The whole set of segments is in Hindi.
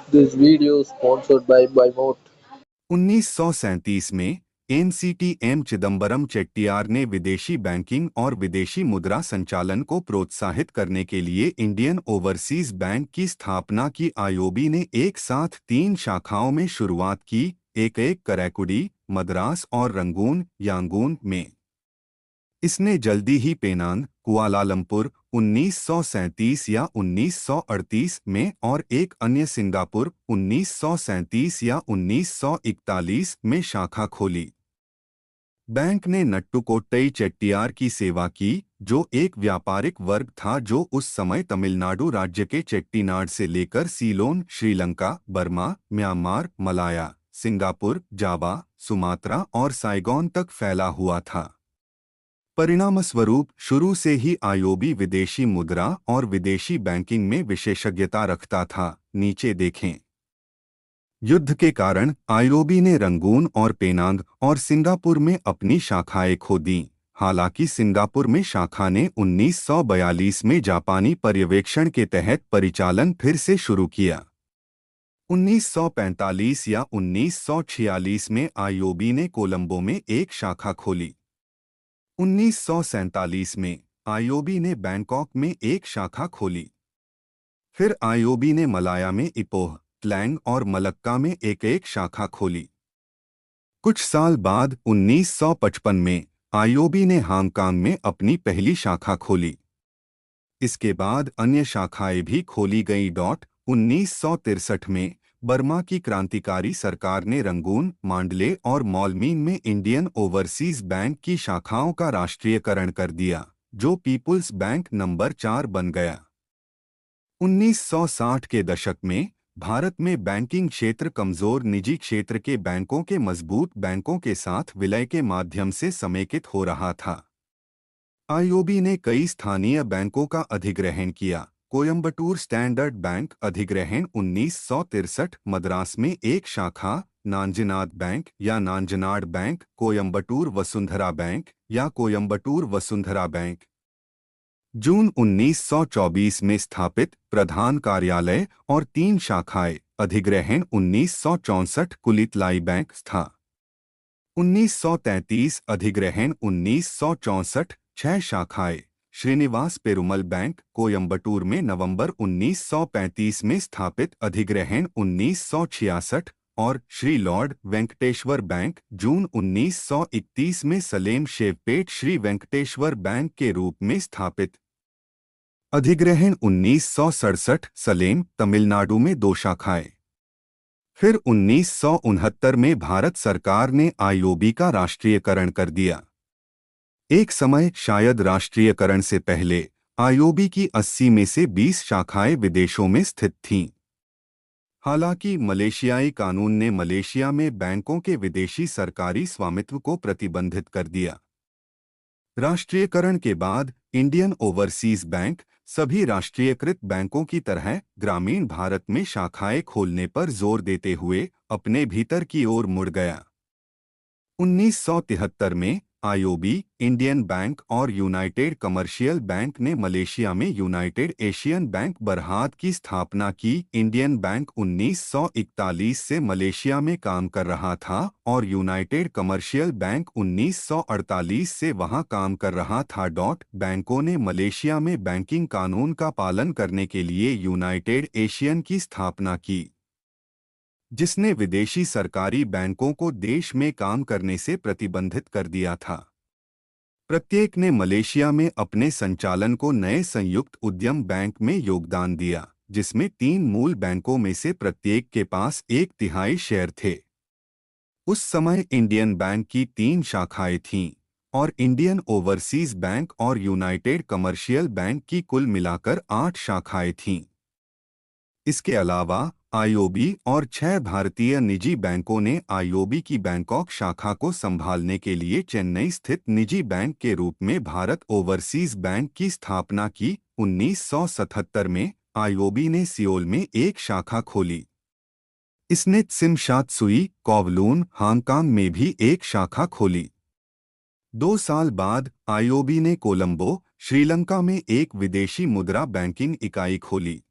This video is sponsored by Moat. 1937 में एनसीटीएम चिदम्बरम चेट्टियार ने विदेशी बैंकिंग और विदेशी मुद्रा संचालन को प्रोत्साहित करने के लिए इंडियन ओवरसीज बैंक की स्थापना की। आईओबी ने एक साथ 3 शाखाओं में शुरुआत की, एक कराईकुडी, मद्रास और रंगून, यांगून में। इसने जल्दी ही पेनांग, कुआलालंपुर 1937 या 1938 में और एक अन्य सिंगापुर 1937 या 1941 में शाखा खोली। बैंक ने नट्टुकोट्टई चेट्टियार की सेवा की, जो एक व्यापारिक वर्ग था जो उस समय तमिलनाडु राज्य के चेट्टीनाड से लेकर Ceylon, Sri Lanka, Burma, Myanmar, Malaya, Singapore, Java, Sumatra और साइगोन तक फैला हुआ था। परिणामस्वरूप शुरू से ही आईओबी विदेशी मुद्रा और विदेशी बैंकिंग में विशेषज्ञता रखता था। नीचे देखें। युद्ध के कारण आईओबी ने रंगून और पेनांग और सिंगापुर में अपनी शाखाएं खो दीं। हालांकि सिंगापुर में शाखा ने 1942 में जापानी पर्यवेक्षण के तहत परिचालन फिर से शुरू किया। 1945 या 1946 में आईओबी ने कोलंबो में एक शाखा खोली। 1947 में आईओबी ने बैंकॉक में एक शाखा खोली। फिर आईओबी ने मलाया में इपोह, क्लैंग और मलक्का में एक शाखा खोली। कुछ साल बाद 1955 में आईओबी ने हांगकांग में अपनी पहली शाखा खोली। इसके बाद अन्य शाखाएं भी खोली गईं। 1963 में बर्मा की क्रांतिकारी सरकार ने रंगून, मांडले और मॉलमीन में इंडियन ओवरसीज बैंक की शाखाओं का राष्ट्रीयकरण कर दिया, जो पीपुल्स बैंक नंबर 4 बन गया। 1960 के दशक में भारत में बैंकिंग क्षेत्र कमजोर निजी क्षेत्र के बैंकों के मजबूत बैंकों के साथ विलय के माध्यम से समेकित हो रहा था। आईओबी ने कई स्थानीय बैंकों का अधिग्रहण किया। कोयंबटूर स्टैंडर्ड बैंक अधिग्रहण 1963, मद्रास में एक शाखा, नांजनाद बैंक या नांजनाड बैंक, कोयंबटूर वसुंधरा बैंक या कोयंबटूर वसुंधरा बैंक। जून 1924 में स्थापित प्रधान कार्यालय और 3 शाखाएं, अधिग्रहण 1964, कुलितलाई बैंक था। 1933 अधिग्रहण 1964, 6 शाखाएं, श्रीनिवास पेरुमल बैंक, कोयंबटूर में नवंबर 1935 में स्थापित, अधिग्रहण 1966 और श्री लॉर्ड वेंकटेश्वर बैंक, जून 1931 में सलेम शेवपेट श्री वेंकटेश्वर बैंक के रूप में स्थापित, अधिग्रहण 1967, सलेम, तमिलनाडु में 2 शाखाएं। फिर 1969 में भारत सरकार ने आईओबी का राष्ट्रीयकरण कर दिया। एक समय शायद राष्ट्रीयकरण से पहले आईओबी की 80 में से 20 शाखाएं विदेशों में स्थित थीं। हालांकि मलेशियाई कानून ने मलेशिया में बैंकों के विदेशी सरकारी स्वामित्व को प्रतिबंधित कर दिया। राष्ट्रीयकरण के बाद इंडियन ओवरसीज बैंक सभी राष्ट्रीयकृत बैंकों की तरह ग्रामीण भारत में शाखाएं खोलने पर जोर देते हुए अपने भीतर की ओर मुड़ गया। 1973 में आईओबी, इंडियन बैंक और यूनाइटेड कमर्शियल बैंक ने मलेशिया में यूनाइटेड एशियन बैंक बरहात की स्थापना की। इंडियन बैंक 1941 से मलेशिया में काम कर रहा था और यूनाइटेड कमर्शियल बैंक 1948 से वहां काम कर रहा था। बैंकों ने मलेशिया में बैंकिंग कानून का पालन करने के लिए यूनाइटेड एशियन की स्थापना की, जिसने विदेशी सरकारी बैंकों को देश में काम करने से प्रतिबंधित कर दिया था। प्रत्येक ने मलेशिया में अपने संचालन को नए संयुक्त उद्यम बैंक में योगदान दिया, जिसमें 3 मूल बैंकों में से प्रत्येक के पास 1/3 शेयर थे। उस समय इंडियन बैंक की 3 शाखाएं थीं और इंडियन ओवरसीज बैंक और यूनाइटेड कमर्शियल बैंक की कुल मिलाकर 8 शाखाएं थीं। इसके अलावा आईओबी और 6 भारतीय निजी बैंकों ने आईओबी की बैंकॉक शाखा को संभालने के लिए चेन्नई स्थित निजी बैंक के रूप में भारत ओवरसीज बैंक की स्थापना की। 1977 में आईओबी ने सियोल में एक शाखा खोली। इसने त्सिमशात्सुई, कोवलून, हांगकांग में भी एक शाखा खोली। 2 साल बाद आईओबी ने कोलंबो, श्रीलंका में एक विदेशी मुद्रा बैंकिंग इकाई खोली।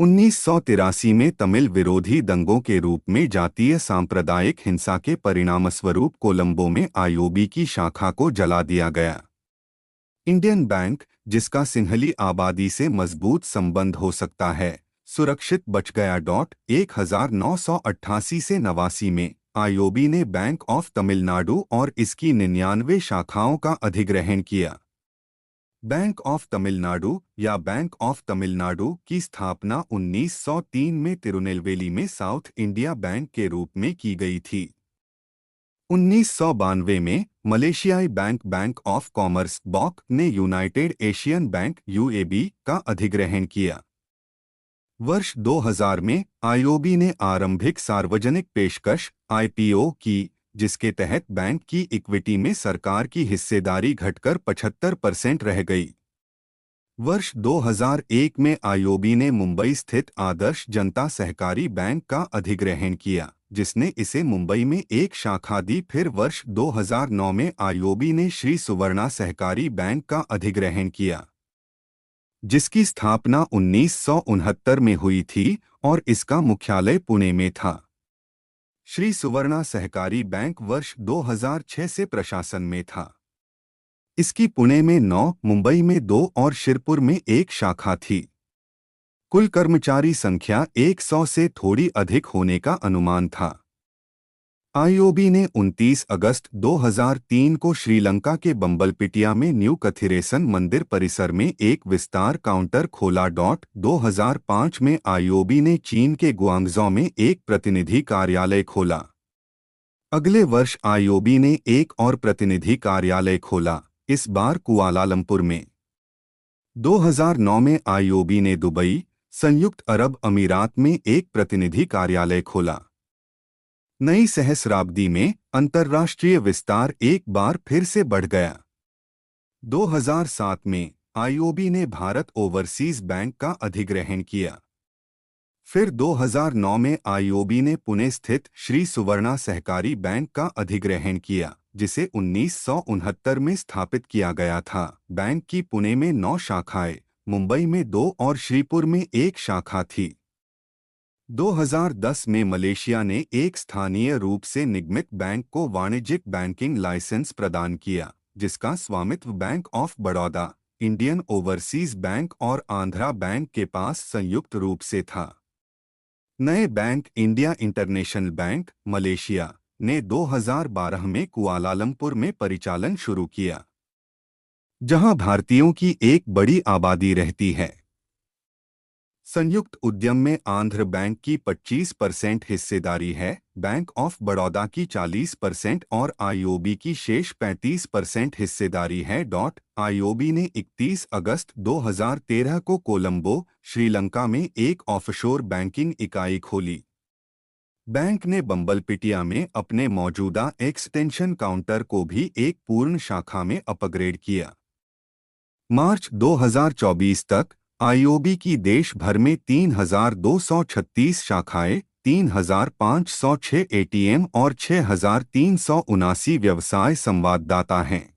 1983 में तमिल विरोधी दंगों के रूप में जातीय सांप्रदायिक हिंसा के परिणामस्वरूप कोलंबो में आईओबी की शाखा को जला दिया गया। इंडियन बैंक, जिसका सिंहली आबादी से मजबूत संबंध हो सकता है, सुरक्षित बच गया। 1988 से 89 में आईओबी ने बैंक ऑफ तमिलनाडु और इसकी 99 शाखाओं का अधिग्रहण किया। बैंक ऑफ तमिलनाडु या बैंक ऑफ तमिलनाडु की स्थापना 1903 में तिरुनेलवेली में साउथ इंडिया बैंक के रूप में की गई थी। 1992 में मलेशियाई bank Bank of Commerce (BOC) ने यूनाइटेड एशियन बैंक (UAB) का अधिग्रहण किया। वर्ष 2000 में आईओबी ने आरंभिक सार्वजनिक पेशकश (IPO) की, जिसके तहत बैंक की इक्विटी में सरकार की हिस्सेदारी घटकर 75% रह गई। वर्ष 2001 में आईओबी ने मुंबई स्थित आदर्श जनता सहकारी बैंक का अधिग्रहण किया, जिसने इसे मुंबई में एक शाखा दी। फिर वर्ष 2009 में आईओबी ने श्री सुवर्णा सहकारी बैंक का अधिग्रहण किया, जिसकी स्थापना 1969 में हुई थी और इसका मुख्यालय पुणे में था। श्री सुवर्णा सहकारी बैंक वर्ष 2006 से प्रशासन में था। इसकी पुणे में 9, मुंबई में 2 और शिरपुर में 1 शाखा थी। कुल कर्मचारी संख्या 100 से थोड़ी अधिक होने का अनुमान था। आईओबी ने 29 अगस्त 2003 को श्रीलंका के बम्बलपिटिया में न्यू कथिरेसन मंदिर परिसर में एक विस्तार काउंटर खोला। 2005 में आईओबी ने चीन के गुआंगझो में एक प्रतिनिधि कार्यालय खोला। अगले वर्ष आईओबी ने एक और प्रतिनिधि कार्यालय खोला, इस बार कुआलालंपुर में। 2009 में आईओबी ने दुबई, संयुक्त अरब अमीरात में एक प्रतिनिधि कार्यालय खोला। नई सहस्राब्दी में अंतर्राष्ट्रीय विस्तार एक बार फिर से बढ़ गया। 2007 में आईओबी ने भारत ओवरसीज बैंक का अधिग्रहण किया। फिर 2009 में आईओबी ने पुणे स्थित श्री सुवर्णा सहकारी बैंक का अधिग्रहण किया, जिसे 1969 में स्थापित किया गया था। बैंक की पुणे में 9 शाखाएं, मुंबई में 2 और श्रीपुर में 1 शाखा थी। 2010 में मलेशिया ने एक स्थानीय रूप से निगमित बैंक को वाणिज्यिक बैंकिंग लाइसेंस प्रदान किया, जिसका स्वामित्व bank of Baroda, Indian overseas bank और आंध्रा बैंक के पास संयुक्त रूप से था। नए bank India international bank, Malaysia ने 2012 में कुआलालंपुर में परिचालन शुरू किया, जहां भारतीयों की एक बड़ी आबादी रहती है। संयुक्त उद्यम में आंध्र बैंक की 25% हिस्सेदारी है, बैंक ऑफ बड़ौदा की 40% और आईओबी की शेष 35% हिस्सेदारी है। आईओबी ने 31 अगस्त 2013 को कोलंबो, श्रीलंका में एक ऑफशोर बैंकिंग इकाई खोली। बैंक ने बम्बलपिटिया में अपने मौजूदा एक्सटेंशन काउंटर को भी एक पूर्ण शाखा में अपग्रेड किया। मार्च 2024 तक आईओबी की देश भर में 3236 शाखाएं, 3506 एटीएम और 6379 व्यवसाय संवाददाता हैं।